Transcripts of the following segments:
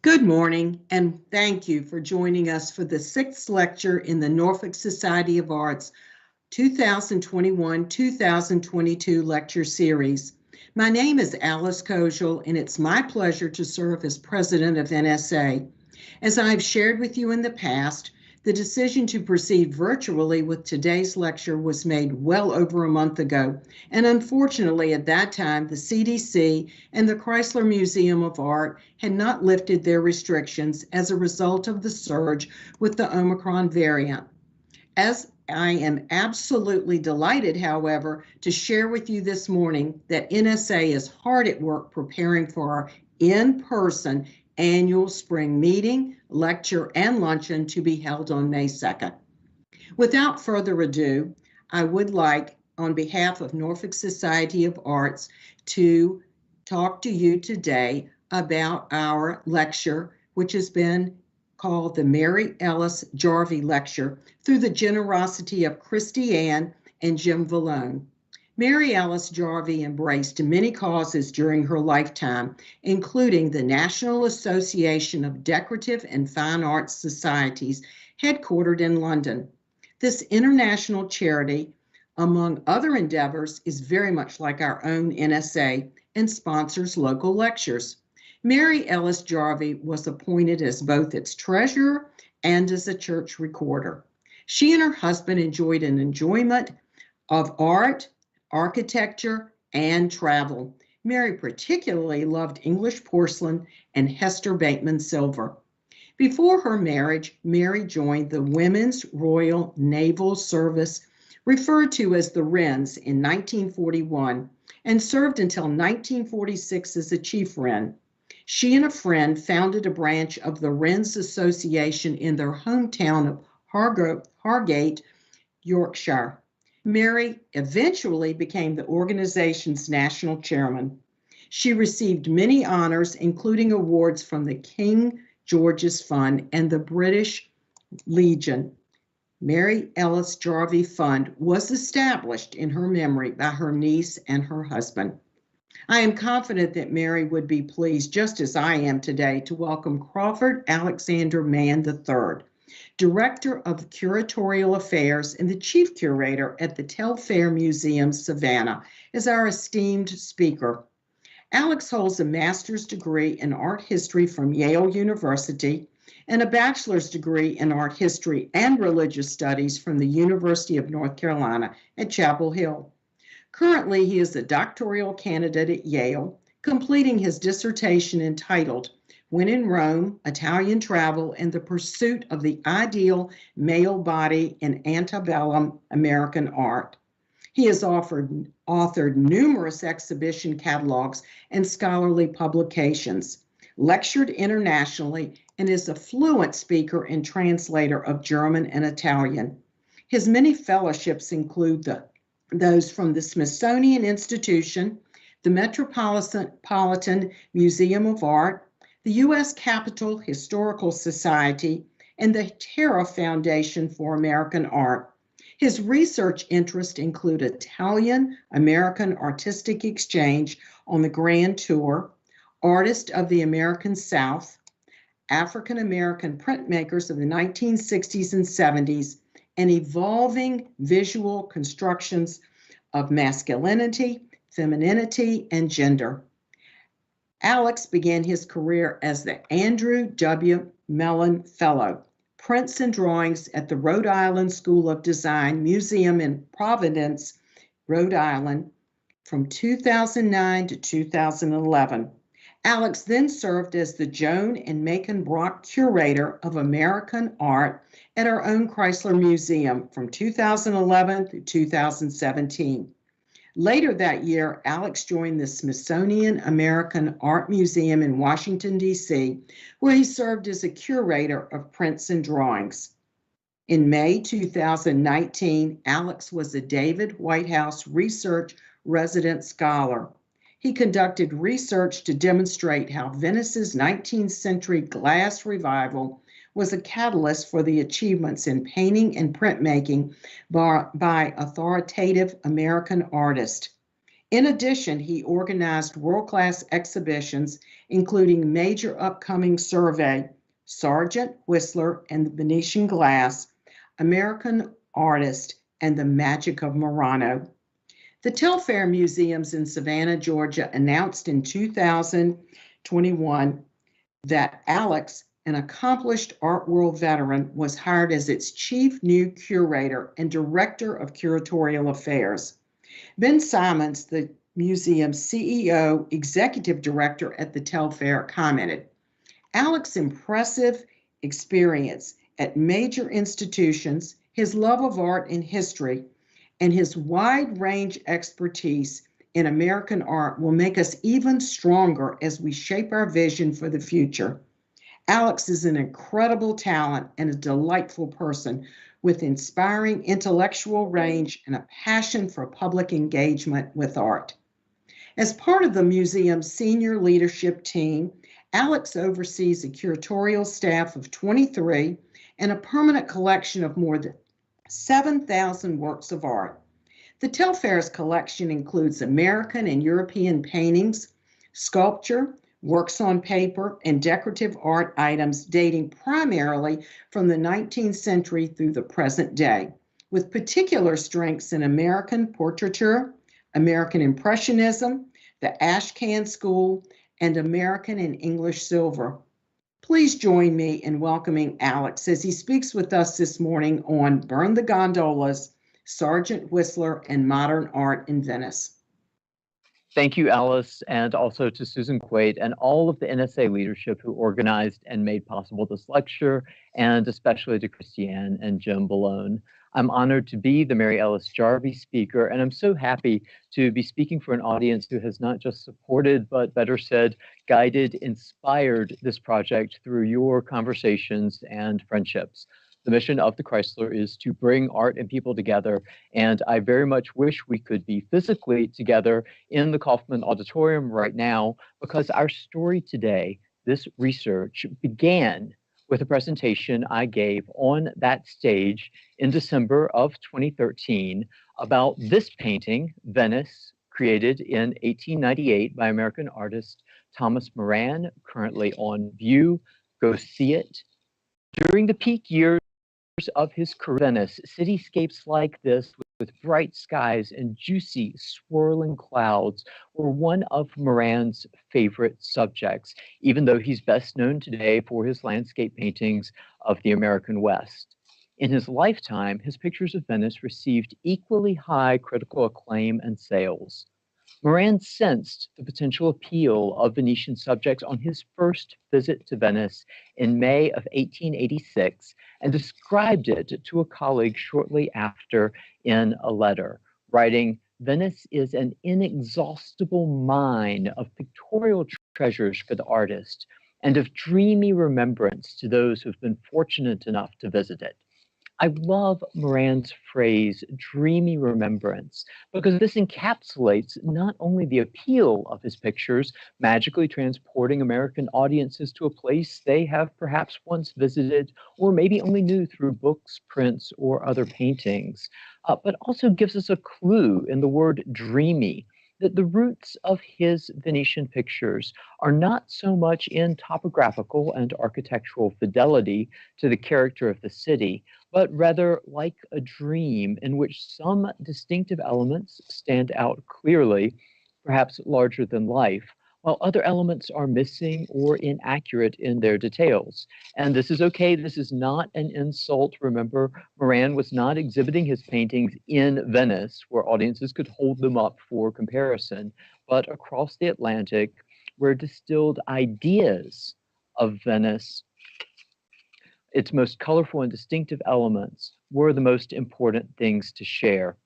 Good morning, and thank you for joining us for the sixth lecture in the Norfolk Society of Arts 2021-2022 lecture series. My name is Alice Koziel, and it's my pleasure to serve as president of NSA. As I've shared with you in the past, the decision to proceed virtually with today's lecture was made well over a month ago, and unfortunately at that time, the CDC and the Chrysler Museum of Art had not lifted their restrictions as a result of the surge with the Omicron variant. As I am absolutely delighted, however, to share with you this morning that NSA is hard at work preparing for our in-person annual spring meeting, lecture, and luncheon to be held on May 2nd. Without further ado, I would like, on behalf of Norfolk Society of Arts, to talk to you today about our lecture, which has been called the Mary Ellis Jarvi Lecture, through the generosity of Christy Ann and Jim Vallone. Mary Ellis Jarvi embraced many causes during her lifetime, including the National Association of Decorative and Fine Arts Societies, headquartered in London. This international charity, among other endeavors, is very much like our own NSA and sponsors local lectures. Mary Ellis Jarvi was appointed as both its treasurer and as a church recorder. She and her husband enjoyed an enjoyment of art, architecture, and travel. Mary particularly loved English porcelain and Hester Bateman silver. Before her marriage, Mary joined the Women's Royal Naval Service, referred to as the Wrens, in 1941, and served until 1946 as a chief Wren. She and a friend founded a branch of the Wrens Association in their hometown of Hargate, Yorkshire. Mary eventually became the organization's national chairman. She received many honors, including awards from the King George's Fund and the British Legion. Mary Ellis Jarvi Fund was established in her memory by her niece and her husband. I am confident that Mary would be pleased, just as I am today, to welcome Crawford Alexander Mann III, Director of Curatorial Affairs and the Chief Curator at the Telfair Museum, Savannah, as our esteemed speaker. Alex holds a master's degree in art history from Yale University and a bachelor's degree in art history and religious studies from the University of North Carolina at Chapel Hill. Currently, he is a doctoral candidate at Yale, completing his dissertation entitled When in Rome, Italian Travel and the Pursuit of the Ideal Male Body in Antebellum American Art. He has authored numerous exhibition catalogs and scholarly publications, lectured internationally, and is a fluent speaker and translator of German and Italian. His many fellowships include those from the Smithsonian Institution, the Metropolitan Museum of Art, the U.S. Capitol Historical Society, and the Terra Foundation for American Art. His research interests include Italian-American artistic exchange on the Grand Tour, Artists of the American South, African-American printmakers of the 1960s and 70s, and evolving visual constructions of masculinity, femininity, and gender. Alex began his career as the Andrew W. Mellon Fellow, Prints and Drawings at the Rhode Island School of Design Museum in Providence, Rhode Island, from 2009 to 2011. Alex then served as the Joan and Macon Brock Curator of American Art at our own Chrysler Museum from 2011 to 2017. Later that year, Alex joined the Smithsonian American Art Museum in Washington, D.C., where he served as a curator of prints and drawings. In May 2019, Alex was a David Whitehouse Research Resident Scholar. He conducted research to demonstrate how Venice's 19th century glass revival was a catalyst for the achievements in painting and printmaking by authoritative American artists. In addition, he organized world-class exhibitions, including major upcoming survey, Sargent, Whistler, and the Venetian Glass, American Artist, and the Magic of Murano. The Telfair Museums in Savannah, Georgia announced in 2021 that Alex, an accomplished art world veteran, was hired as its chief new curator and director of curatorial affairs. Ben Simons, the museum's CEO, executive director at the Telfair, commented, Alex's impressive experience at major institutions, his love of art and history, and his wide range expertise in American art will make us even stronger as we shape our vision for the future. Alex is an incredible talent and a delightful person with inspiring intellectual range and a passion for public engagement with art. As part of the museum's senior leadership team, Alex oversees a curatorial staff of 23 and a permanent collection of more than 7,000 works of art. The Telfair's collection includes American and European paintings, sculpture, works on paper, and decorative art items dating primarily from the 19th century through the present day, with particular strengths in American portraiture, American Impressionism, the Ashcan School, and American and English silver. Please join me in welcoming Alex as he speaks with us this morning on Burn the Gondolas, Sargent, Whistler, and Modern Art in Venice. Thank you, Alice, and also to Susan Quaid and all of the NSA leadership who organized and made possible this lecture, and especially to Christiane and Jim Ballone. I'm honored to be the Mary Ellis Jarvi speaker, and I'm so happy to be speaking for an audience who has not just supported, but better said, guided, inspired this project through your conversations and friendships. The mission of the Chrysler is to bring art and people together, and I very much wish we could be physically together in the Kaufman Auditorium right now, because our story today, this research, began with a presentation I gave on that stage in December of 2013 about this painting, Venice, created in 1898 by American artist Thomas Moran, currently on view. Go see it. During the peak years of his career, Venice, cityscapes like this with bright skies and juicy swirling clouds were one of Moran's favorite subjects, even though he's best known today for his landscape paintings of the American West. In his lifetime, his pictures of Venice received equally high critical acclaim and sales. Moran sensed the potential appeal of Venetian subjects on his first visit to Venice in May of 1886 and described it to a colleague shortly after in a letter, writing, Venice is an inexhaustible mine of pictorial treasures for the artist and of dreamy remembrance to those who have been fortunate enough to visit it. I love Moran's phrase, dreamy remembrance, because this encapsulates not only the appeal of his pictures, magically transporting American audiences to a place they have perhaps once visited or maybe only knew through books, prints, or other paintings, but also gives us a clue in the word dreamy, that the roots of his Venetian pictures are not so much in topographical and architectural fidelity to the character of the city, but rather like a dream in which some distinctive elements stand out clearly, perhaps larger than life, while other elements are missing or inaccurate in their details. And this is okay. This is not an insult. Remember, Moran was not exhibiting his paintings in Venice, where audiences could hold them up for comparison, but across the Atlantic, where distilled ideas of Venice, its most colorful and distinctive elements, were the most important things to share.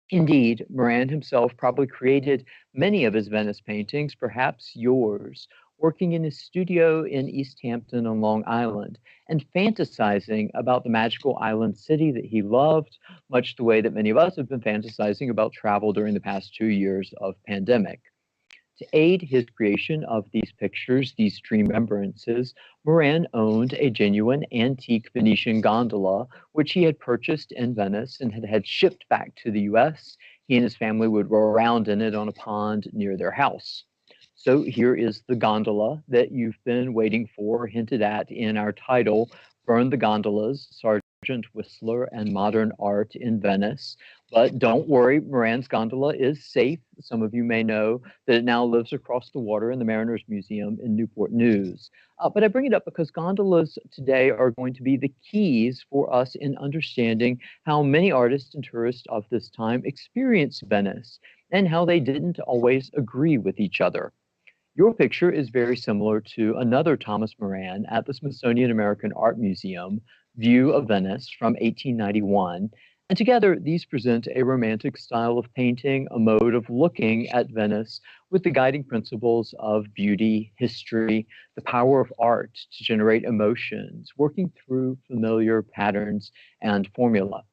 Indeed, Moran himself probably created many of his Venice paintings, perhaps yours, working in his studio in East Hampton on Long Island and fantasizing about the magical island city that he loved, much the way that many of us have been fantasizing about travel during the past 2 years of pandemic. To aid his creation of these pictures, these dream remembrances, Moran owned a genuine antique Venetian gondola, which he had purchased in Venice and had shipped back to the US He and his family would row around in it on a pond near their house. So here is the gondola that you've been waiting for, hinted at in our title, Burn the Gondolas, Sargent, Whistler, and Modern Art in Venice. But don't worry, Moran's gondola is safe. Some of you may know that it now lives across the water in the Mariners Museum in Newport News. But I bring it up because gondolas today are going to be the keys for us in understanding how many artists and tourists of this time experienced Venice and how they didn't always agree with each other. Your picture is very similar to another Thomas Moran at the Smithsonian American Art Museum, View of Venice from 1891. And together, these present a romantic style of painting, a mode of looking at Venice with the guiding principles of beauty, history, the power of art to generate emotions, working through familiar patterns and formula.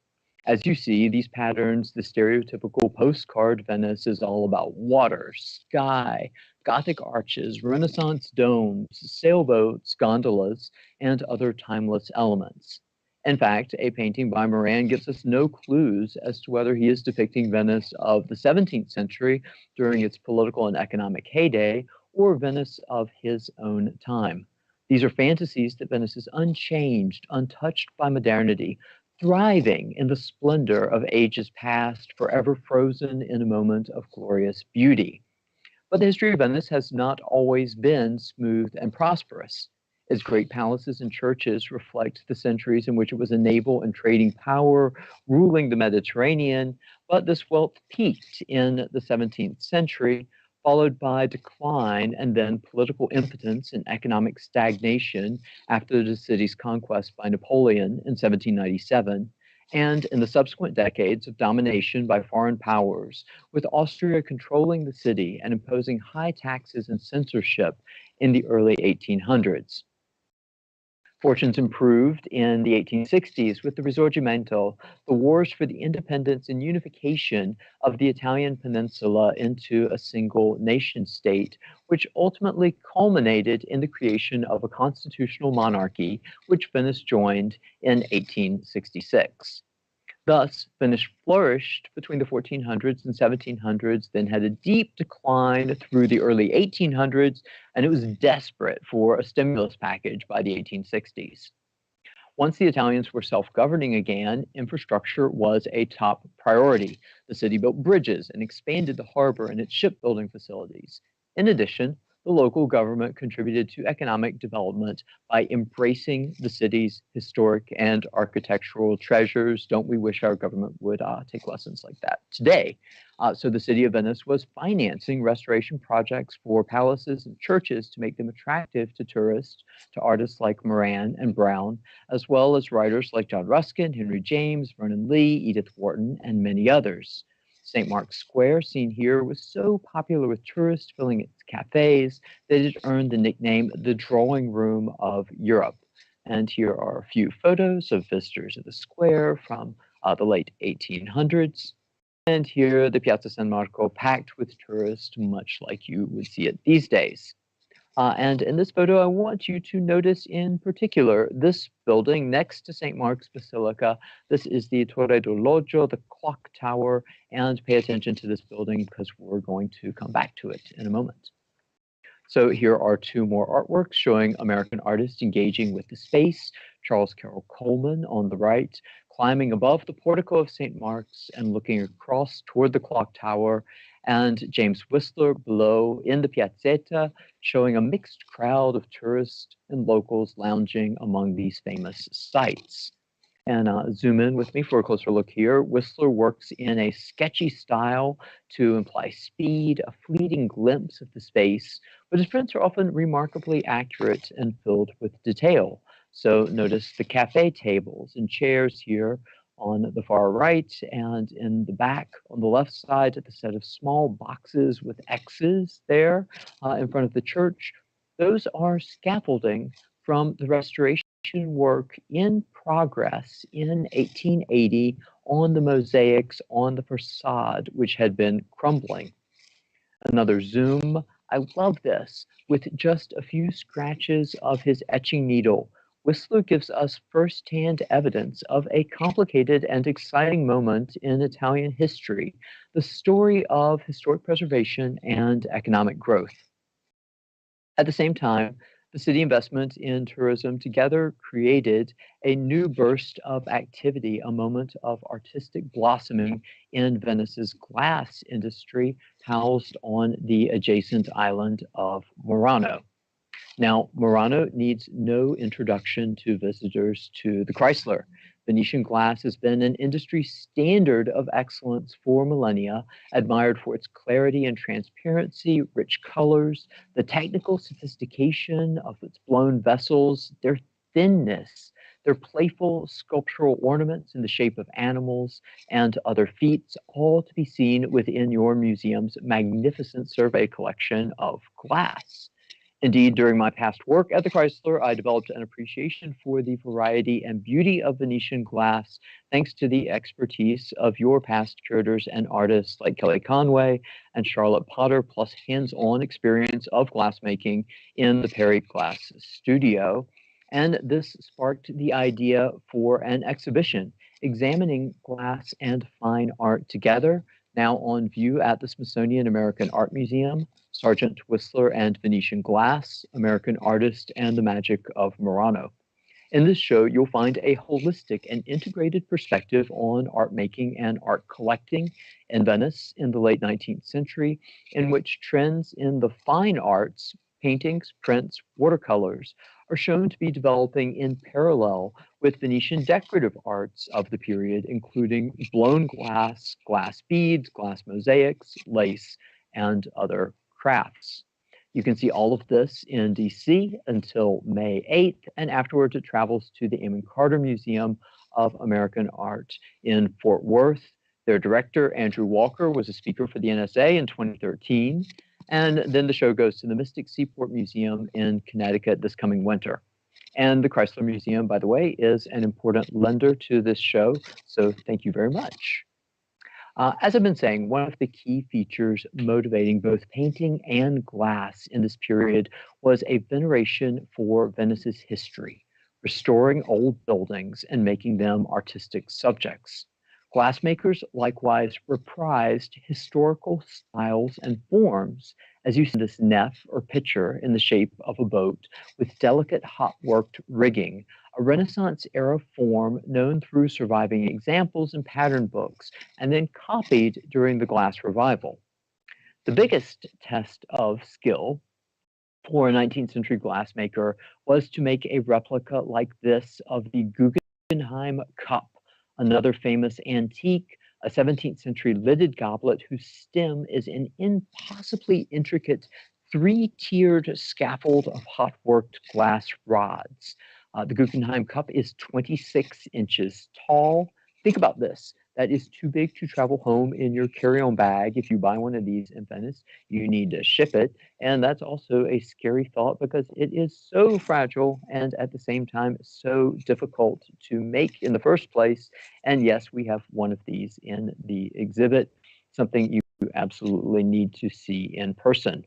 As you see, these patterns, the stereotypical postcard Venice is all about water, sky, Gothic arches, Renaissance domes, sailboats, gondolas, and other timeless elements. In fact, a painting by Moran gives us no clues as to whether he is depicting Venice of the 17th century during its political and economic heyday or Venice of his own time. These are fantasies that Venice is unchanged, untouched by modernity, thriving in the splendor of ages past, forever frozen in a moment of glorious beauty. But the history of Venice has not always been smooth and prosperous. Its great palaces and churches reflect the centuries in which it was a naval and trading power ruling the Mediterranean, but this wealth peaked in the 17th century, followed by decline and then political impotence and economic stagnation after the city's conquest by Napoleon in 1797, and in the subsequent decades of domination by foreign powers, with Austria controlling the city and imposing high taxes and censorship in the early 1800s. Fortunes improved in the 1860s with the Risorgimento, the wars for the independence and unification of the Italian peninsula into a single nation state, which ultimately culminated in the creation of a constitutional monarchy, which Venice joined in 1866. Thus, Venice flourished between the 1400s and 1700s, then had a deep decline through the early 1800s, and it was desperate for a stimulus package by the 1860s. Once the Italians were self-governing again, infrastructure was a top priority. The city built bridges and expanded the harbor and its shipbuilding facilities. In addition, the local government contributed to economic development by embracing the city's historic and architectural treasures. Don't we wish our government would take lessons like that today? So the city of Venice was financing restoration projects for palaces and churches to make them attractive to tourists, to artists like Moran and Brown, as well as writers like John Ruskin, Henry James, Vernon Lee, Edith Wharton, and many others. St. Mark's Square, seen here, was so popular with tourists filling its cafes that it earned the nickname the Drawing Room of Europe. And here are a few photos of visitors of the square from the late 1800s. And here, the Piazza San Marco packed with tourists, much like you would see it these days. And in this photo, I want you to notice in particular this building next to St. Mark's Basilica. This is the Torre d'Orologio, the clock tower, and pay attention to this building because we're going to come back to it in a moment. So here are two more artworks showing American artists engaging with the space. Charles Carroll Coleman on the right, climbing above the portico of St. Mark's and looking across toward the clock tower, and James Whistler below in the Piazzetta, showing a mixed crowd of tourists and locals lounging among these famous sites. And zoom in with me for a closer look here. Whistler works in a sketchy style to imply speed, a fleeting glimpse of the space, but his prints are often remarkably accurate and filled with detail. So notice the cafe tables and chairs here on the far right, and in the back on the left side, the set of small boxes with X's there in front of the church. Those are scaffolding from the restoration work in progress in 1880 on the mosaics on the facade, which had been crumbling. Another zoom. I love this. With just a few scratches of his etching needle, Whistler gives us first-hand evidence of a complicated and exciting moment in Italian history, the story of historic preservation and economic growth. At the same time, the city investment in tourism together created a new burst of activity, a moment of artistic blossoming in Venice's glass industry housed on the adjacent island of Murano. Now, Murano needs no introduction to visitors to the Chrysler. Venetian glass has been an industry standard of excellence for millennia, admired for its clarity and transparency, rich colors, the technical sophistication of its blown vessels, their thinness, their playful sculptural ornaments in the shape of animals and other feats, all to be seen within your museum's magnificent survey collection of glass. Indeed, during my past work at the Chrysler, I developed an appreciation for the variety and beauty of Venetian glass, thanks to the expertise of your past curators and artists like Kelly Conway and Charlotte Potter, plus hands-on experience of glassmaking in the Perry Glass Studio. And this sparked the idea for an exhibition examining glass and fine art together, now on view at the Smithsonian American Art Museum. Sargent, Whistler, and Venetian Glass, American Artist, and the Magic of Murano. In this show, you'll find a holistic and integrated perspective on art making and art collecting in Venice in the late 19th century, in which trends in the fine arts, paintings, prints, watercolors, are shown to be developing in parallel with Venetian decorative arts of the period, including blown glass, glass beads, glass mosaics, lace, and other crafts. You can see all of this in DC until May 8th, and afterwards it travels to the Amon Carter Museum of American Art in Fort Worth. Their director, Andrew Walker, was a speaker for the NSA in 2013, and then the show goes to the Mystic Seaport Museum in Connecticut this coming winter. And the Chrysler Museum, by the way, is an important lender to this show, so thank you very much. As I've been saying, one of the key features motivating both painting and glass in this period was a veneration for Venice's history, restoring old buildings and making them artistic subjects. Glassmakers likewise reprised historical styles and forms, as you see this nef or pitcher in the shape of a boat with delicate hot-worked rigging, a Renaissance-era form known through surviving examples in pattern books, and then copied during the glass revival. The biggest test of skill for a 19th century glassmaker was to make a replica like this of the Guggenheim cup, another famous antique, a 17th century lidded goblet whose stem is an impossibly intricate three-tiered scaffold of hot-worked glass rods. The Guggenheim cup is 26 inches tall. Think about this. That is too big to travel home in your carry-on bag. If you buy one of these in Venice, you need to ship it. And that's also a scary thought because it is so fragile and at the same time so difficult to make in the first place. And yes, we have one of these in the exhibit, something you absolutely need to see in person.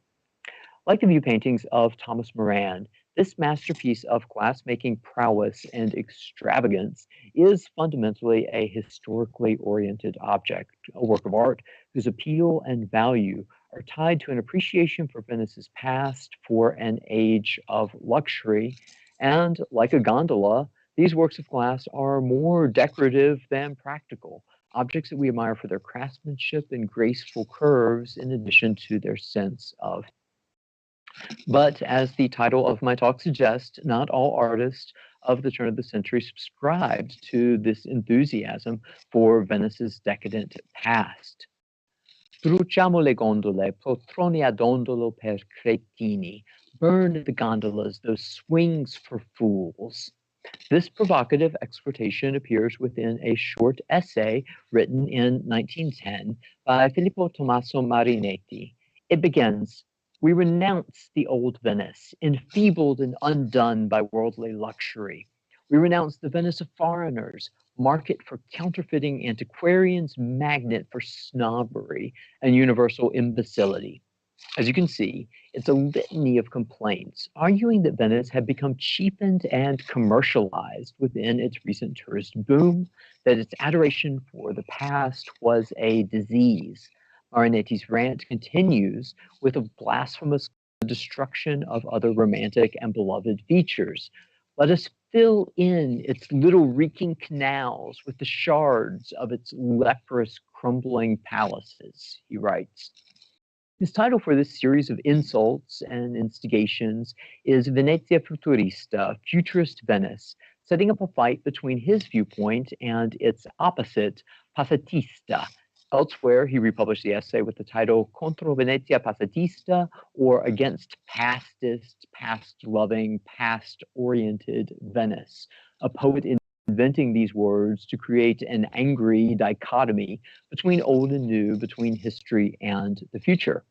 Like the view paintings of Thomas Moran, this masterpiece of glassmaking prowess and extravagance is fundamentally a historically oriented object, a work of art whose appeal and value are tied to an appreciation for Venice's past, for an age of luxury. And like a gondola, these works of glass are more decorative than practical, objects that we admire for their craftsmanship and graceful curves, in addition to their sense of. But as the title of my talk suggests, not all artists of the turn of the century subscribed to this enthusiasm for Venice's decadent past. Bruciamo le gondole, poltrone ad ondolo per cretini. Burn the gondolas, those swings for fools. This provocative exhortation appears within a short essay written in 1910 by Filippo Tommaso Marinetti. It begins, "We renounce the old Venice, enfeebled and undone by worldly luxury. We renounce the Venice of foreigners, market for counterfeiting antiquarians, magnet for snobbery and universal imbecility. As you can see, it's a litany of complaints arguing that Venice had become cheapened and commercialized within its recent tourist boom, that its adoration for the past was a disease. Marinetti's rant continues with a blasphemous destruction of other romantic and beloved features. Let us fill in its little reeking canals with the shards of its leprous, crumbling palaces, he writes. His title for this series of insults and instigations is Venezia Futurista, Futurist Venice, setting up a fight between his viewpoint and its opposite, Passatista. Elsewhere, he republished the essay with the title Contro Venezia Passatista, or Against Pastist, Past-Loving, Past-Oriented Venice, a poet inventing these words to create an angry dichotomy between old and new, between history and the future.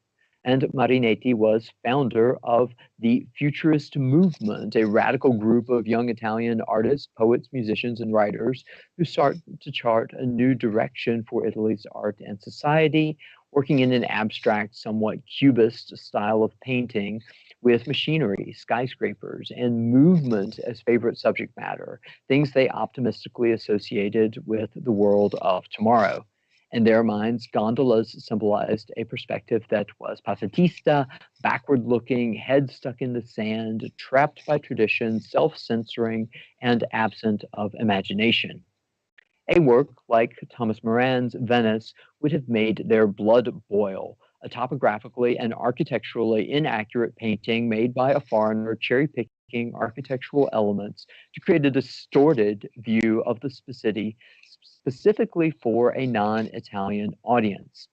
And Marinetti was founder of the Futurist movement, a radical group of young Italian artists, poets, musicians, and writers who start to chart a new direction for Italy's art and society, working in an abstract, somewhat cubist style of painting with machinery, skyscrapers, and movement as favorite subject matter, things they optimistically associated with the world of tomorrow. In their minds, gondolas symbolized a perspective that was passatista, backward-looking, head stuck in the sand, trapped by tradition, self-censoring, and absent of imagination. A work like Thomas Moran's Venice would have made their blood boil, a topographically and architecturally inaccurate painting made by a foreigner cherry-picking architectural elements to create a distorted view of the city specifically for a non-Italian audience.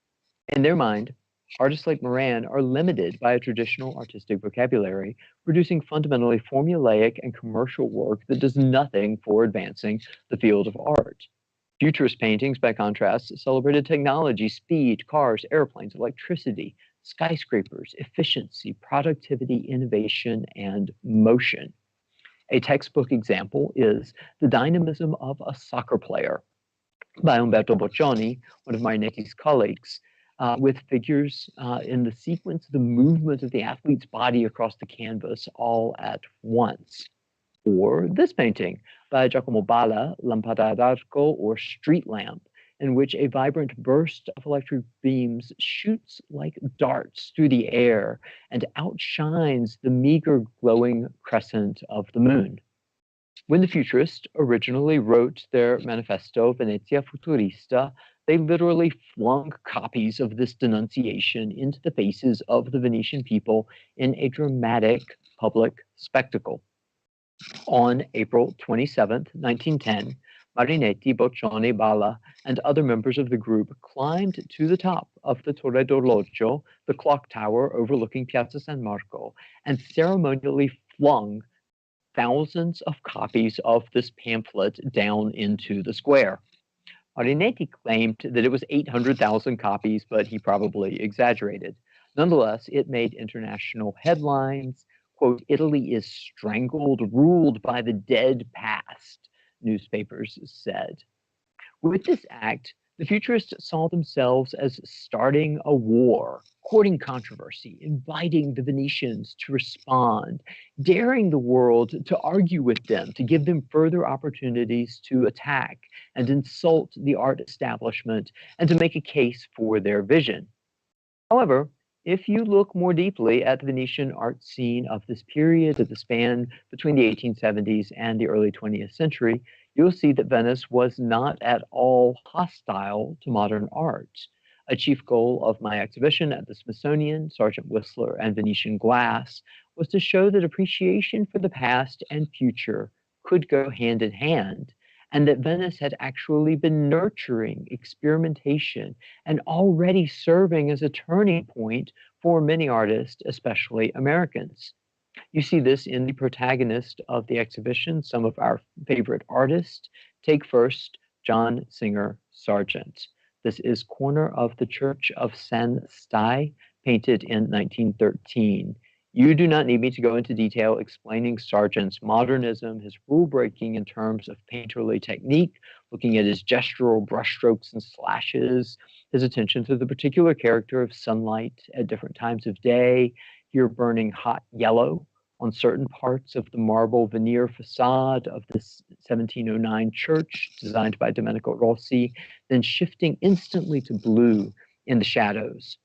In their mind, artists like Moran are limited by a traditional artistic vocabulary, producing fundamentally formulaic and commercial work that does nothing for advancing the field of art. Futurist paintings, by contrast, celebrated technology, speed, cars, airplanes, electricity, skyscrapers, efficiency, productivity, innovation, and motion. A textbook example is The Dynamism of a Soccer Player by Umberto Boccioni, one of Marinetti's colleagues, with figures in the sequence of the movement of the athlete's body across the canvas all at once. Or this painting by Giacomo Balla, Lampada d'Arco, or Street Lamp, in which a vibrant burst of electric beams shoots like darts through the air and outshines the meager glowing crescent of the moon. When the Futurists originally wrote their manifesto, Venezia Futurista, they literally flung copies of this denunciation into the faces of the Venetian people in a dramatic public spectacle. On April 27, 1910, Marinetti, Boccioni, Balla, and other members of the group climbed to the top of the Torre d'Orologio, the clock tower overlooking Piazza San Marco, and ceremonially flung thousands of copies of this pamphlet down into the square. Marinetti claimed that it was 800,000 copies, but he probably exaggerated. Nonetheless, it made international headlines. Quote, Italy is strangled, ruled by the dead past, newspapers said. With this act, the Futurists saw themselves as starting a war, courting controversy, inviting the Venetians to respond, daring the world to argue with them, to give them further opportunities to attack and insult the art establishment, and to make a case for their vision. However, if you look more deeply at the Venetian art scene of this period, of the span between the 1870s and the early 20th century, you'll see that Venice was not at all hostile to modern art. A chief goal of my exhibition at the Smithsonian, Sargent Whistler and Venetian Glass, was to show that appreciation for the past and future could go hand in hand, and that Venice had actually been nurturing experimentation and already serving as a turning point for many artists, especially Americans. You see this in the protagonist of the exhibition, some of our favorite artists. Take first John Singer Sargent. This is corner of the Church of San Stai, painted in 1913. You do not need me to go into detail explaining Sargent's modernism, his rule-breaking in terms of painterly technique, looking at his gestural brushstrokes and slashes, his attention to the particular character of sunlight at different times of day, here burning hot yellow on certain parts of the marble veneer facade of the 1709 church designed by Domenico Rossi, then shifting instantly to blue in the shadows.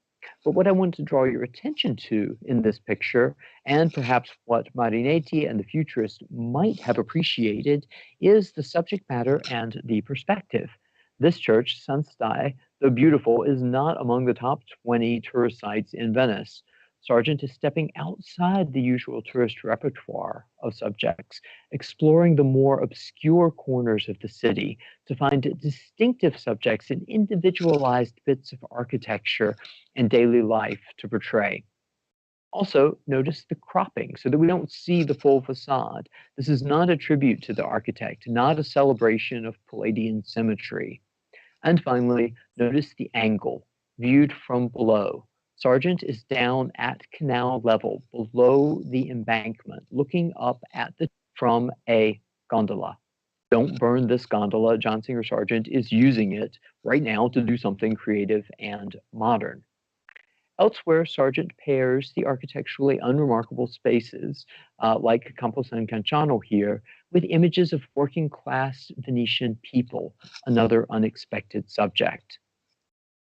But what I want to draw your attention to in this picture, and perhaps what Marinetti and the Futurists might have appreciated, is the subject matter and the perspective. This church, San Stai, though beautiful, is not among the top 20 tourist sites in Venice. Sargent is stepping outside the usual tourist repertoire of subjects, exploring the more obscure corners of the city to find distinctive subjects and individualized bits of architecture and daily life to portray. Also, notice the cropping so that we don't see the full facade. This is not a tribute to the architect, not a celebration of Palladian symmetry. And finally, notice the angle viewed from below. Sargent is down at canal level, below the embankment, looking up at the from a gondola. Don't burn this gondola. John Singer Sargent is using it right now to do something creative and modern. Elsewhere, Sargent pairs the architecturally unremarkable spaces, like Campo San Canciano here, with images of working-class Venetian people, another unexpected subject.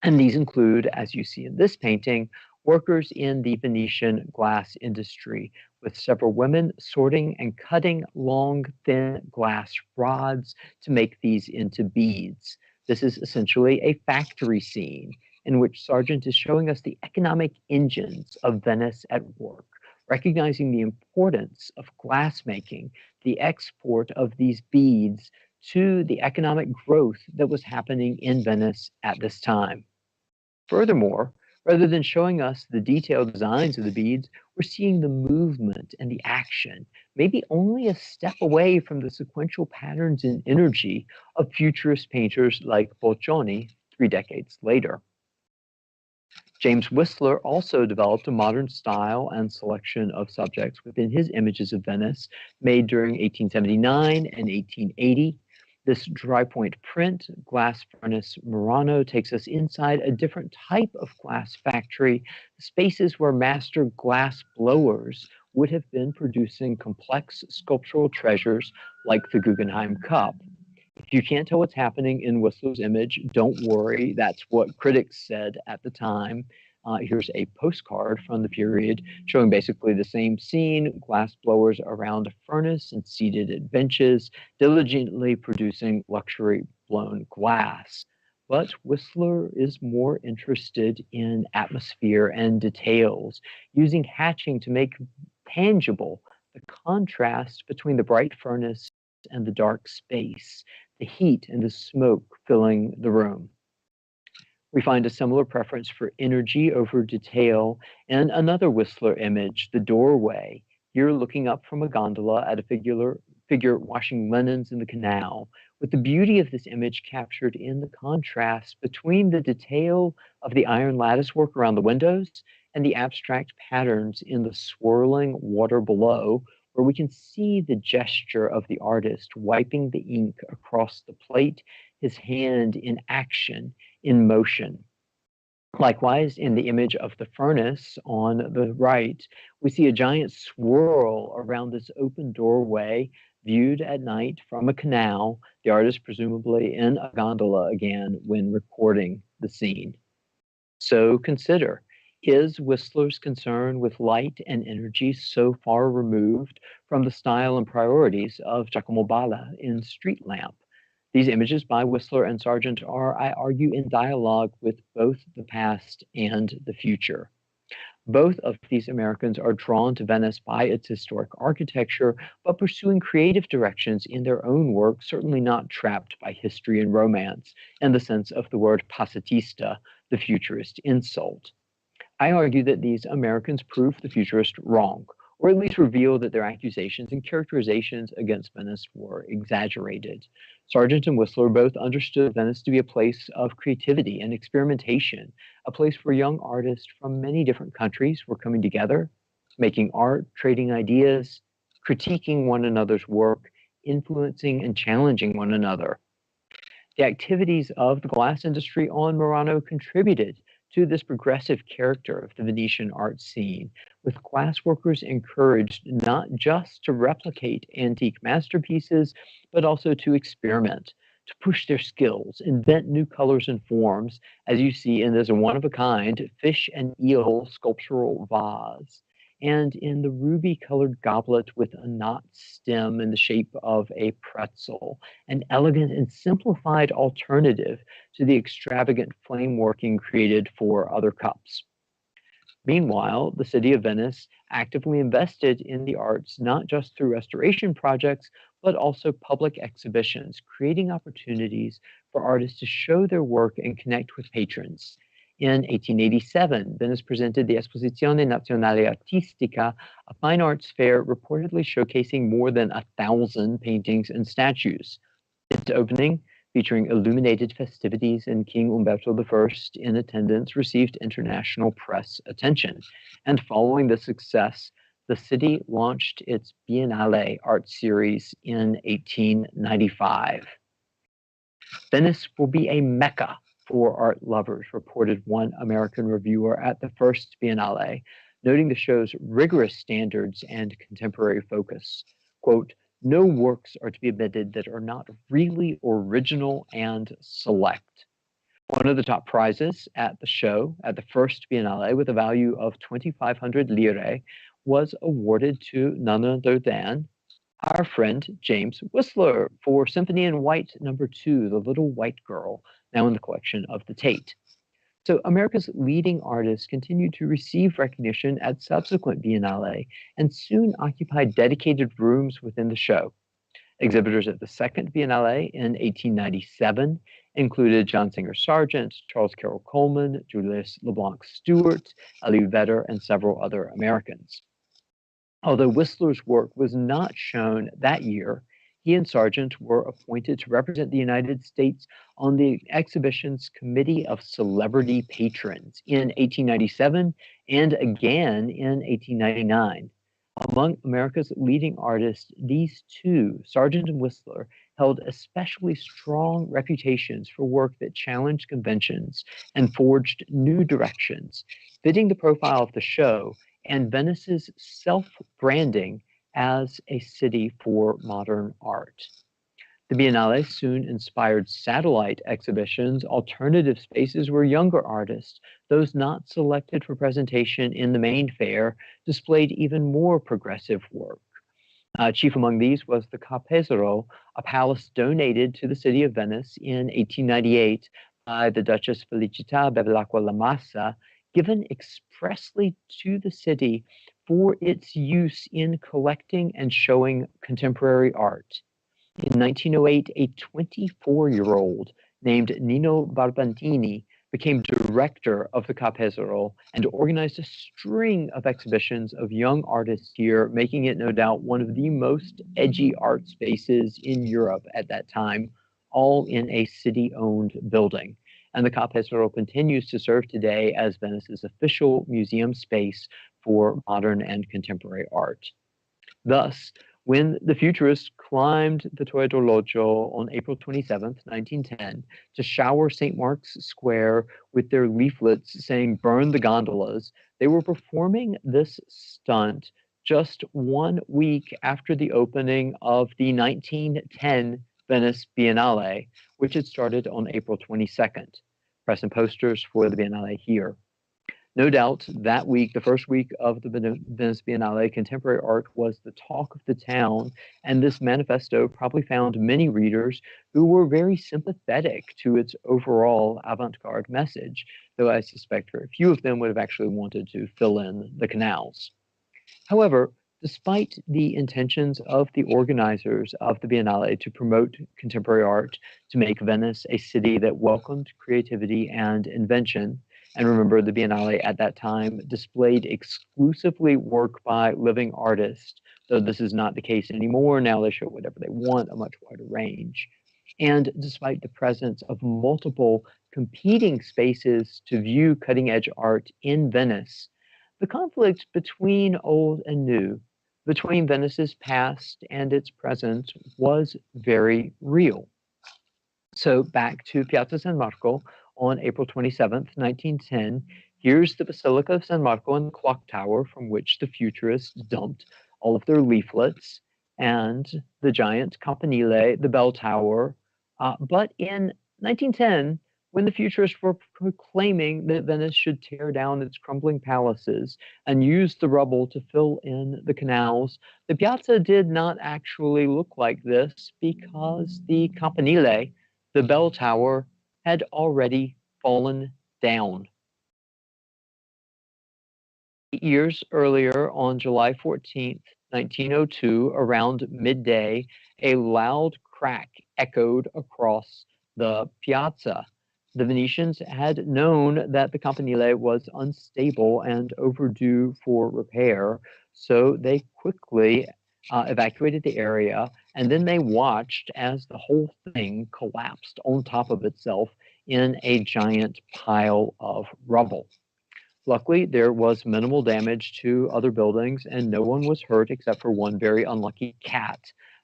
And these include, as you see in this painting, workers in the Venetian glass industry, with several women sorting and cutting long, thin glass rods to make these into beads. This is essentially a factory scene in which Sargent is showing us the economic engines of Venice at work, recognizing the importance of glassmaking, the export of these beads to the economic growth that was happening in Venice at this time. Furthermore, rather than showing us the detailed designs of the beads, we're seeing the movement and the action, maybe only a step away from the sequential patterns and energy of futurist painters like Boccioni 3 decades later. James Whistler also developed a modern style and selection of subjects within his images of Venice, made during 1879 and 1880. This dry point print, glass furnace Murano, takes us inside a different type of glass factory, spaces where master glass blowers would have been producing complex sculptural treasures like the Guggenheim Cup. If you can't tell what's happening in Whistler's image, don't worry. That's what critics said at the time. Here's a postcard from the period showing basically the same scene, glass blowers around a furnace and seated at benches, diligently producing luxury blown glass. But Whistler is more interested in atmosphere and details, using hatching to make tangible the contrast between the bright furnace and the dark space, the heat and the smoke filling the room. We find a similar preference for energy over detail in another Whistler image, the doorway. Here looking up from a gondola at a figure washing linens in the canal, with the beauty of this image captured in the contrast between the detail of the iron lattice work around the windows and the abstract patterns in the swirling water below, where we can see the gesture of the artist wiping the ink across the plate, his hand in action, in motion. Likewise, in the image of the furnace on the right, we see a giant swirl around this open doorway viewed at night from a canal, the artist presumably in a gondola again when recording the scene. So consider, is Whistler's concern with light and energy so far removed from the style and priorities of Giacomo Balla in Street Lamp? These images by Whistler and Sargent are, I argue, in dialogue with both the past and the future. Both of these Americans are drawn to Venice by its historic architecture, but pursuing creative directions in their own work, certainly not trapped by history and romance, in the sense of the word passatista, the futurist insult. I argue that these Americans proved the futurist wrong, or at least reveal that their accusations and characterizations against Venice were exaggerated. Sargent and Whistler both understood Venice to be a place of creativity and experimentation, a place where young artists from many different countries were coming together making art, trading ideas, critiquing one another's work, influencing and challenging one another. The activities of the glass industry on Murano contributed to this progressive character of the Venetian art scene, with glassworkers encouraged not just to replicate antique masterpieces, but also to experiment, to push their skills, invent new colors and forms, as you see in this one-of-a-kind fish and eel sculptural vase, and in the ruby-colored goblet with a knot stem in the shape of a pretzel, an elegant and simplified alternative to the extravagant flame working created for other cups. Meanwhile, the city of Venice actively invested in the arts not just through restoration projects, but also public exhibitions, creating opportunities for artists to show their work and connect with patrons. In 1887, Venice presented the Esposizione Nazionale Artistica, a fine arts fair reportedly showcasing more than 1,000 paintings and statues. Its opening, featuring illuminated festivities and King Umberto I in attendance, received international press attention. And following the success, the city launched its Biennale art series in 1895. Venice will be a mecca for art lovers, reported one American reviewer at the first Biennale, noting the show's rigorous standards and contemporary focus. Quote, "No works are to be admitted that are not really original and select." One of the top prizes at the show, at the first Biennale, with a value of 2,500 lire, was awarded to none other than our friend James Whistler for Symphony in White #2, The Little White Girl, now in the collection of the Tate. So America's leading artists continued to receive recognition at subsequent Biennale and soon occupied dedicated rooms within the show. Exhibitors at the second Biennale in 1897 included John Singer Sargent, Charles Carroll Coleman, Julius LeBlanc Stewart, Elie Vedder, and several other Americans. Although Whistler's work was not shown that year, he and Sargent were appointed to represent the United States on the exhibition's Committee of Celebrity Patrons in 1897 and again in 1899. Among America's leading artists, these two, Sargent and Whistler, held especially strong reputations for work that challenged conventions and forged new directions, fitting the profile of the show and Venice's self-branding as a city for modern art. The Biennale soon inspired satellite exhibitions, alternative spaces where younger artists, those not selected for presentation in the main fair, displayed even more progressive work. Chief among these was the Capezzaro, a palace donated to the city of Venice in 1898 by the Duchess Felicita Bevilacqua La Massa, given expressly to the city for its use in collecting and showing contemporary art. In 1908, a 24-year-old named Nino Barbantini became director of the Capezzaro and organized a string of exhibitions of young artists here, making it no doubt one of the most edgy art spaces in Europe at that time, all in a city-owned building. And the Capezzaro continues to serve today as Venice's official museum space for modern and contemporary art. Thus, when the Futurists climbed the Torre d'Orologio on April 27, 1910, to shower St. Mark's Square with their leaflets saying "Burn the Gondolas," they were performing this stunt just 1 week after the opening of the 1910 Venice Biennale, which had started on April 22nd. Press and posters for the Biennale here. No doubt that week, the first week of the Venice Biennale, contemporary art was the talk of the town, and this manifesto probably found many readers who were very sympathetic to its overall avant-garde message, though I suspect very few of them would have actually wanted to fill in the canals. However, despite the intentions of the organizers of the Biennale to promote contemporary art, to make Venice a city that welcomed creativity and invention, and remember, the Biennale at that time displayed exclusively work by living artists, though this is not the case anymore. Now they show whatever they want, a much wider range. And despite the presence of multiple competing spaces to view cutting-edge art in Venice, The conflict between old and new, between Venice's past and its present, was very real. So back to Piazza San Marco on April 27th, 1910. Here's the Basilica of San Marco and the clock tower from which the Futurists dumped all of their leaflets, and the giant campanile, the bell tower. But in 1910, when the Futurists were proclaiming that Venice should tear down its crumbling palaces and use the rubble to fill in the canals, the piazza did not actually look like this because the campanile, the bell tower, had already fallen down. 8 years earlier, on July 14th, 1902, around midday, a loud crack echoed across the piazza. The Venetians had known that the campanile was unstable and overdue for repair, so they quickly evacuated the area, and then they watched as the whole thing collapsed on top of itself in a giant pile of rubble. Luckily, there was minimal damage to other buildings, and no one was hurt except for one very unlucky cat.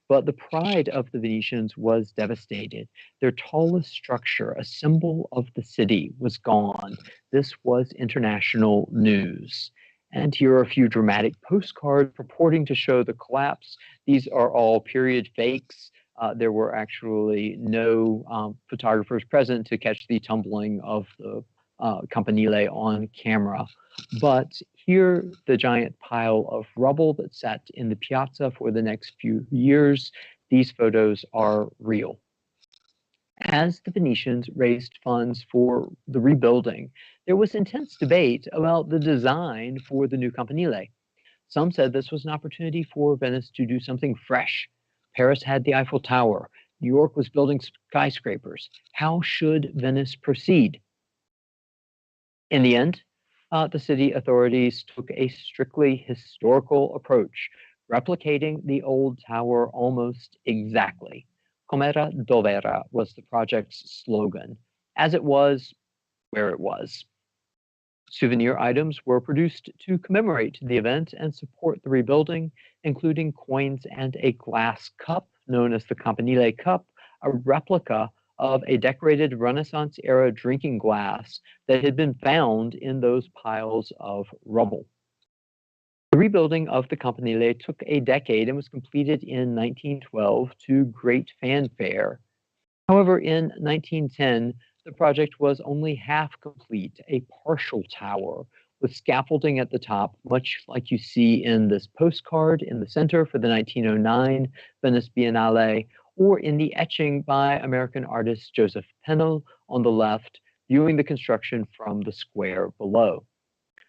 But the pride of the Venetians was devastated. Their tallest structure, a symbol of the city, was gone. This was international news. And here are a few dramatic postcards purporting to show the collapse. These are all period fakes. There were actually no photographers present to catch the tumbling of the campanile on camera. But here, the giant pile of rubble that sat in the piazza for the next few years, these photos are real. As the Venetians raised funds for the rebuilding, there was intense debate about the design for the new campanile. Some said this was an opportunity for Venice to do something fresh. Paris had the Eiffel Tower. New York was building skyscrapers. How should Venice proceed? In the end, the city authorities took a strictly historical approach, replicating the old tower almost exactly. Com'era dov'era was the project's slogan, as it was where it was. Souvenir items were produced to commemorate the event and support the rebuilding, including coins and a glass cup known as the Campanile Cup, a replica of a decorated Renaissance-era drinking glass that had been found in those piles of rubble. The rebuilding of the Campanile took a decade and was completed in 1912 to great fanfare. However, in 1910, the project was only half complete, a partial tower with scaffolding at the top, much like you see in this postcard in the center for the 1909 Venice Biennale, or in the etching by American artist Joseph Pennell on the left, viewing the construction from the square below.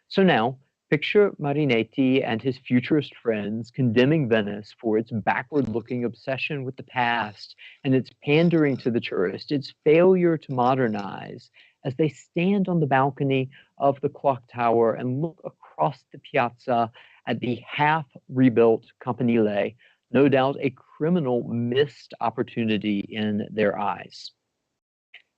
So now, picture Marinetti and his futurist friends condemning Venice for its backward-looking obsession with the past and its pandering to the tourist, its failure to modernize, as they stand on the balcony of the clock tower and look across the piazza at the half-rebuilt Campanile, no doubt a criminal missed opportunity in their eyes.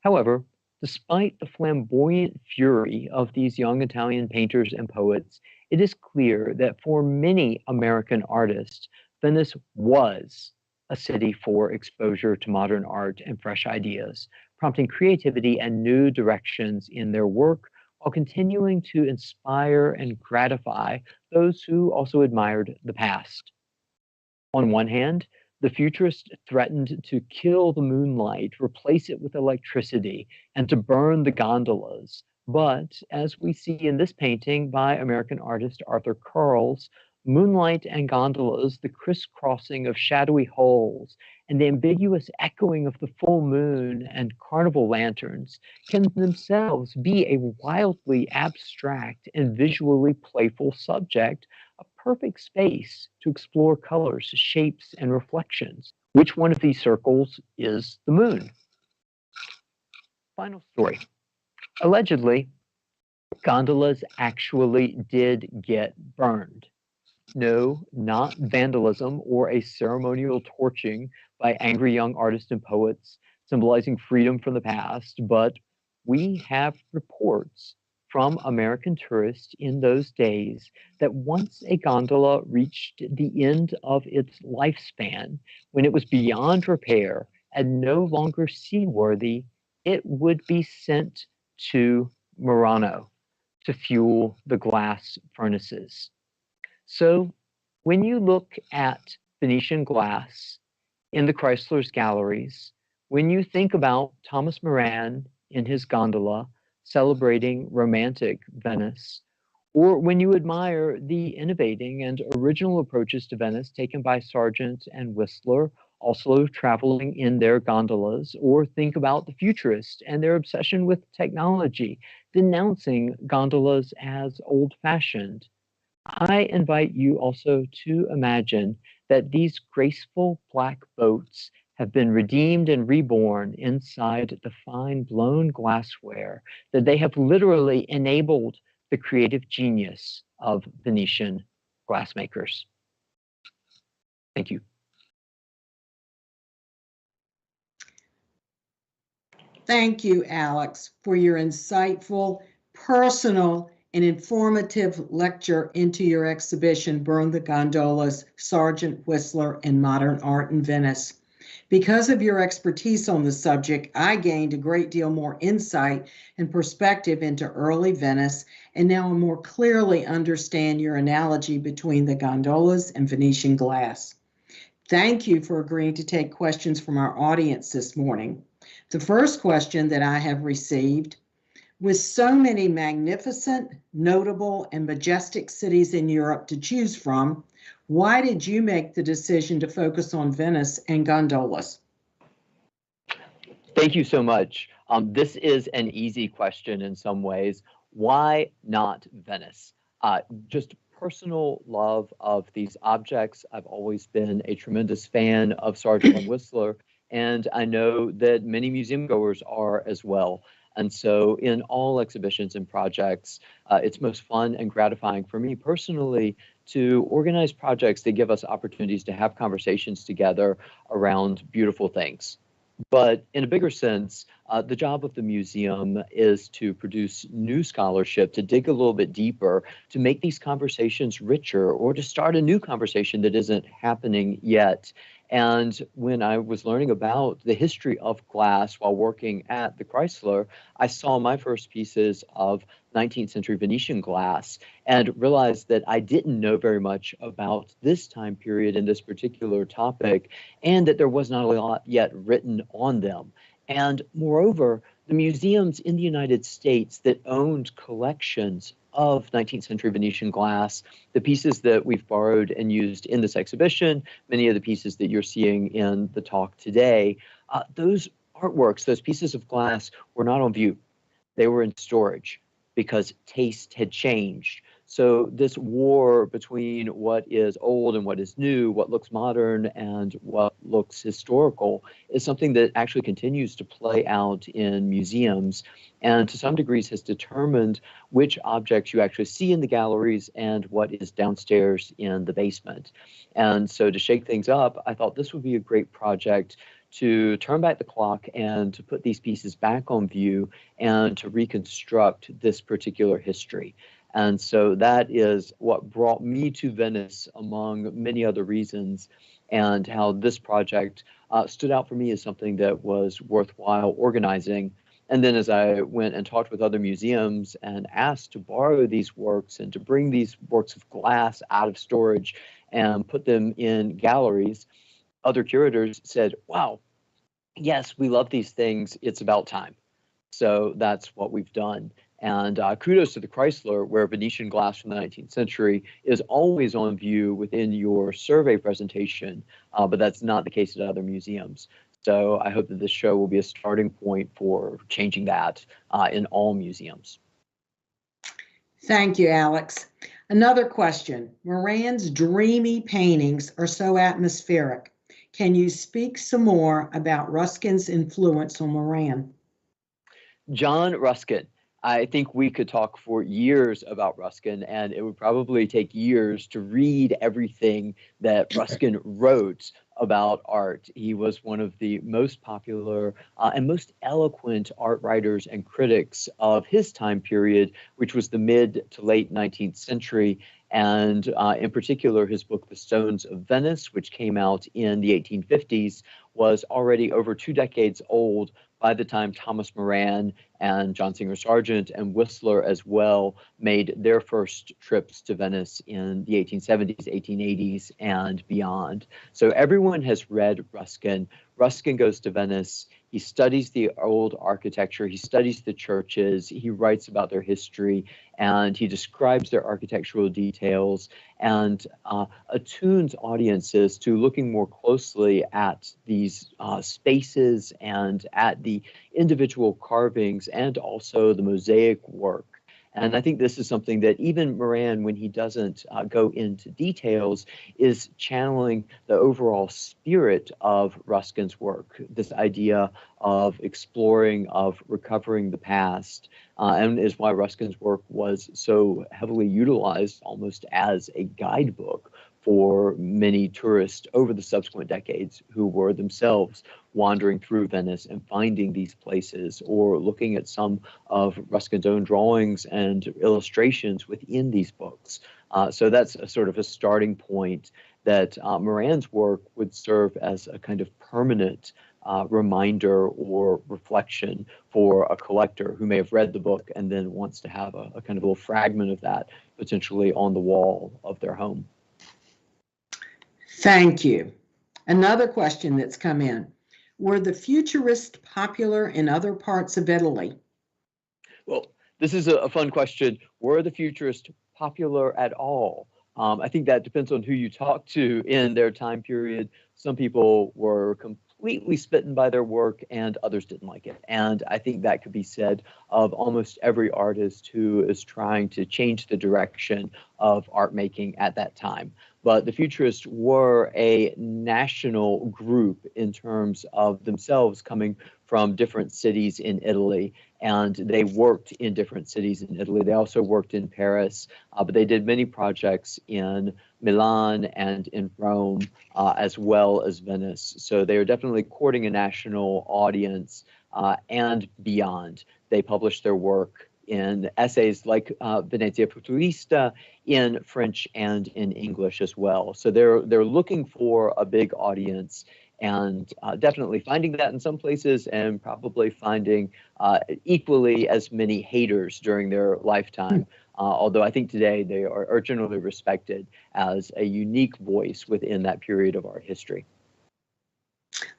However, despite the flamboyant fury of these young Italian painters and poets, it is clear that for many American artists, Venice was a city for exposure to modern art and fresh ideas, prompting creativity and new directions in their work while continuing to inspire and gratify those who also admired the past. On one hand, the futurists threatened to kill the moonlight, replace it with electricity, and to burn the gondolas. But as we see in this painting by American artist Arthur Carles, moonlight and gondolas, the crisscrossing of shadowy hulls, and the ambiguous echoing of the full moon and carnival lanterns can themselves be a wildly abstract and visually playful subject, a perfect space to explore colors, shapes, and reflections. Which one of these circles is the moon? Final story. Allegedly, gondolas actually did get burned. No, not vandalism or a ceremonial torching by angry young artists and poets symbolizing freedom from the past, but we have reports from American tourists in those days that once a gondola reached the end of its lifespan, when it was beyond repair and no longer seaworthy, it would be sent to Murano to fuel the glass furnaces. So when you look at Venetian glass in the Chrysler's galleries, when you think about Thomas Moran in his gondola celebrating romantic Venice, or when you admire the innovating and original approaches to Venice taken by Sargent and Whistler, also traveling in their gondolas, or think about the Futurists and their obsession with technology, denouncing gondolas as old-fashioned, I invite you also to imagine that these graceful black boats have been redeemed and reborn inside the fine blown glassware, that they have literally enabled the creative genius of Venetian glassmakers. Thank you. Thank you, Alex, for your insightful, personal, and informative lecture into your exhibition, Burn the Gondolas, Sargent, Whistler, and Modern Art in Venice. Because of your expertise on the subject, I gained a great deal more insight and perspective into early Venice, and now I more clearly understand your analogy between the gondolas and Venetian glass. Thank you for agreeing to take questions from our audience this morning. The first question that I have received: with so many magnificent, notable, and majestic cities in Europe to choose from, why did you make the decision to focus on Venice and gondolas? Thank you so much. This is an easy question in some ways. Why not Venice? Just personal love of these objects. I've always been a tremendous fan of Sargent and Whistler, and I know that many museum goers are as well. And so in all exhibitions and projects, it's most fun and gratifying for me personally to organize projects that give us opportunities to have conversations together around beautiful things. But in a bigger sense, the job of the museum is to produce new scholarship, to dig a little bit deeper, to make these conversations richer, or to start a new conversation that isn't happening yet. And when I was learning about the history of glass while working at the Chrysler, I saw my first pieces of 19th century Venetian glass and realized that I didn't know very much about this time period and this particular topic, and that there was not a lot yet written on them. And moreover, the museums in the United States that owned collections of 19th century Venetian glass, the pieces that we've borrowed and used in this exhibition, many of the pieces that you're seeing in the talk today, those artworks, those pieces of glass were not on view. They were in storage because taste had changed. So this war between what is old and what is new, what looks modern and what looks historical, is something that actually continues to play out in museums, and to some degrees has determined which objects you actually see in the galleries and what is downstairs in the basement. And so to shake things up, I thought this would be a great project to turn back the clock and to put these pieces back on view and to reconstruct this particular history. And so that is what brought me to Venice, among many other reasons, and how this project stood out for me as something that was worthwhile organizing. And then as I went and talked with other museums and asked to borrow these works and to bring these works of glass out of storage and put them in galleries, other curators said, wow, yes, we love these things. It's about time. So that's what we've done. And kudos to the Chrysler, where Venetian glass from the 19th century is always on view within your survey presentation, but that's not the case at other museums. So I hope that this show will be a starting point for changing that in all museums. Thank you, Alex. Another question. Moran's dreamy paintings are so atmospheric. Can you speak some more about Ruskin's influence on Moran? John Ruskin. I think we could talk for years about Ruskin, and it would probably take years to read everything that Ruskin wrote about art. He was one of the most popular and most eloquent art writers and critics of his time period, which was the mid to late 19th century. And in particular, his book, The Stones of Venice, which came out in the 1850s, was already over 2 decades old by the time Thomas Moran and John Singer Sargent and Whistler as well made their first trips to Venice in the 1870s, 1880s, and beyond. So everyone has read Ruskin. Ruskin goes to Venice. He studies the old architecture. He studies the churches. He writes about their history, and he describes their architectural details and attunes audiences to looking more closely at these spaces and at the individual carvings and also the mosaic work. And I think this is something that even Moran, when he doesn't go into details, is channeling the overall spirit of Ruskin's work, this idea of exploring, of recovering the past, and is why Ruskin's work was so heavily utilized almost as a guidebook for many tourists over the subsequent decades who were themselves wandering through Venice and finding these places or looking at some of Ruskin's own drawings and illustrations within these books. So that's a sort of a starting point that Moran's work would serve as a kind of permanent reminder or reflection for a collector who may have read the book and then wants to have a kind of little fragment of that potentially on the wall of their home. Thank you. Another question that's come in. Were the Futurists popular in other parts of Italy? Well, this is a fun question. Were the Futurists popular at all? I think that depends on who you talk to in their time period. Some people were completely smitten by their work and others didn't like it. And I think that could be said of almost every artist who is trying to change the direction of art making at that time. But the Futurists were a national group in terms of themselves coming from different cities in Italy, and they worked in different cities in Italy. They also worked in Paris, but they did many projects in Milan and in Rome, as well as Venice. So they are definitely courting a national audience and beyond. They published their work in essays like Venezia Futurista in French and in English as well. So they're looking for a big audience and definitely finding that in some places and probably finding equally as many haters during their lifetime. Although I think today they are generally respected as a unique voice within that period of art history.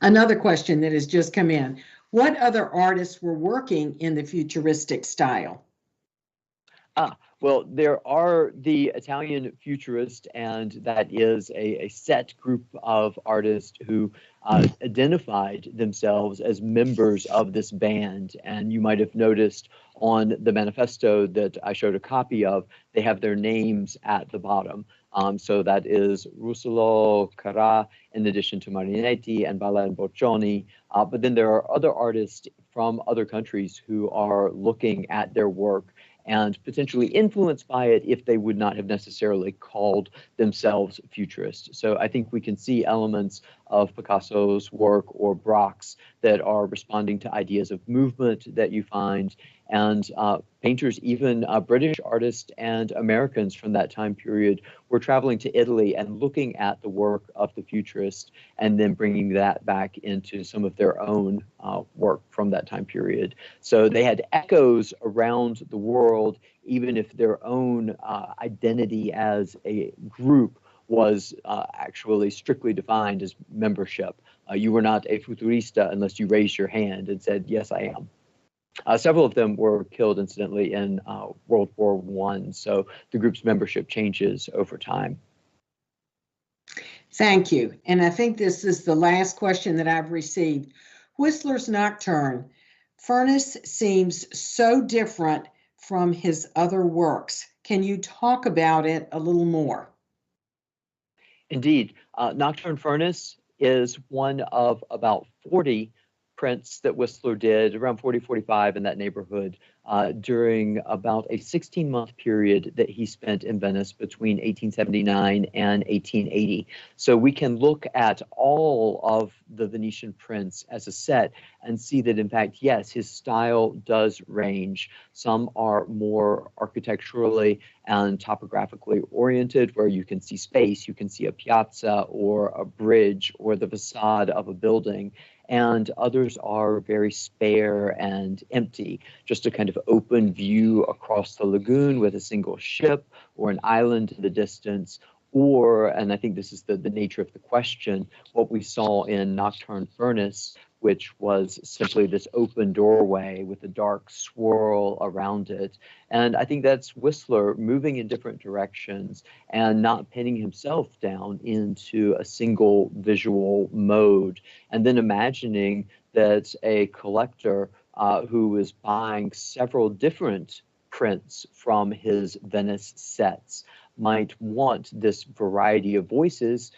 Another question that has just come in. What other artists were working in the futuristic style? Well, there are the Italian Futurists, and that is a set group of artists who identified themselves as members of this band. And you might have noticed on the manifesto that I showed a copy of, they have their names at the bottom. So that is Russolo, Carrà, in addition to Marinetti and Balla and Boccioni. But then there are other artists from other countries who are looking at their work and potentially influenced by it if they would not have necessarily called themselves futurists. So I think we can see elements of Picasso's work or Braque's that are responding to ideas of movement that you find, and painters, even British artists and Americans from that time period, were traveling to Italy and looking at the work of the futurists and then bringing that back into some of their own work from that time period. So they had echoes around the world, even if their own identity as a group was actually strictly defined as membership. You were not a futurista unless you raised your hand and said, yes, I am. Several of them were killed, incidentally, in World War I, so the group's membership changes over time. Thank you. And I think this is the last question that I've received. Whistler's Nocturne. Furnace seems so different from his other works. Can you talk about it a little more? Indeed. Nocturne Furnace is one of about 40 prints that Whistler did, around 40, 45 in that neighborhood, during about a 16-month period that he spent in Venice between 1879 and 1880. So we can look at all of the Venetian prints as a set and see that, in fact, yes, his style does range. Some are more architecturally and topographically oriented, where you can see space, you can see a piazza or a bridge or the facade of a building. And others are very spare and empty, just a kind of open view across the lagoon with a single ship or an island in the distance. Or, and I think this is the nature of the question, what we saw in Nocturne Furnace, which was simply this open doorway with a dark swirl around it. And I think that's Whistler moving in different directions and not pinning himself down into a single visual mode, and then imagining that a collector who is buying several different prints from his Venice sets might want this variety of voices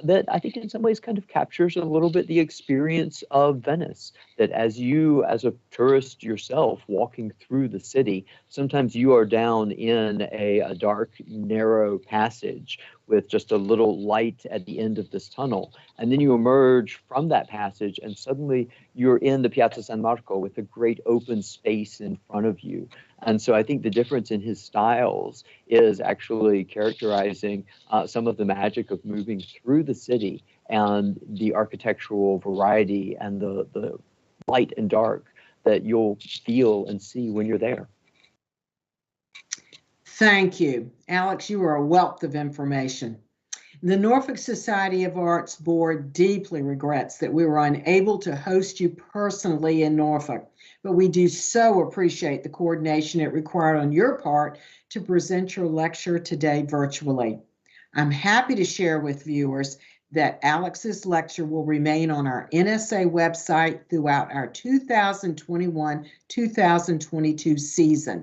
that I think in some ways kind of captures a little bit the experience of Venice, that as you, as a tourist yourself, walking through the city, sometimes you are down in a dark, narrow passage with just a little light at the end of this tunnel. And then you emerge from that passage and suddenly you're in the Piazza San Marco with a great open space in front of you. And so I think the difference in his styles is actually characterizing some of the magic of moving through the city and the architectural variety and the light and dark that you'll feel and see when you're there. Thank you. Alex, you are a wealth of information. The Norfolk Society of Arts Board deeply regrets that we were unable to host you personally in Norfolk, but we do so appreciate the coordination it required on your part to present your lecture today virtually. I'm happy to share with viewers that Alex's lecture will remain on our NSA website throughout our 2021-2022 season.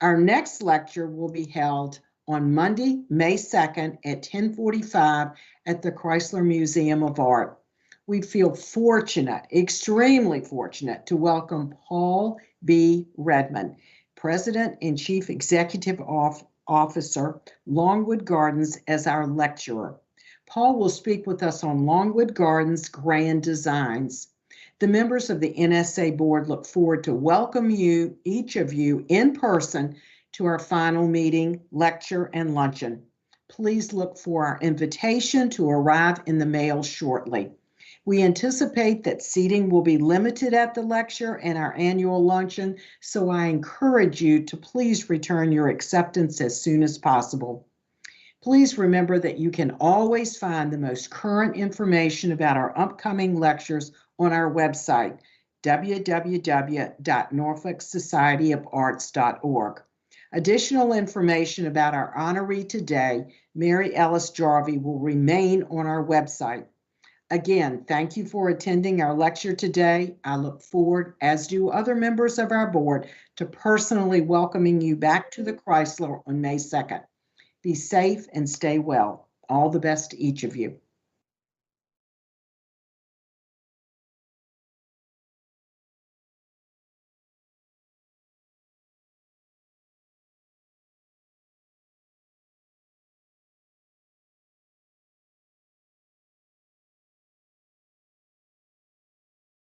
Our next lecture will be held on Monday, May 2nd at 10:45 at the Chrysler Museum of Art. We feel fortunate, extremely fortunate, to welcome Paul B. Redmond, President and Chief Executive Officer, Longwood Gardens, as our lecturer. Paul will speak with us on Longwood Gardens' grand designs. The members of the NSA board look forward to welcome you, each of you, in person to our final meeting, lecture, and luncheon. Please look for our invitation to arrive in the mail shortly. We anticipate that seating will be limited at the lecture and our annual luncheon, so I encourage you to please return your acceptance as soon as possible. Please remember that you can always find the most current information about our upcoming lectures on our website, www.norfolksocietyofarts.org. Additional information about our honoree today, Mary Ellis Jarvi, will remain on our website. Again, thank you for attending our lecture today. I look forward, as do other members of our board, to personally welcoming you back to the Chrysler on May 2nd. Be safe and stay well. All the best to each of you.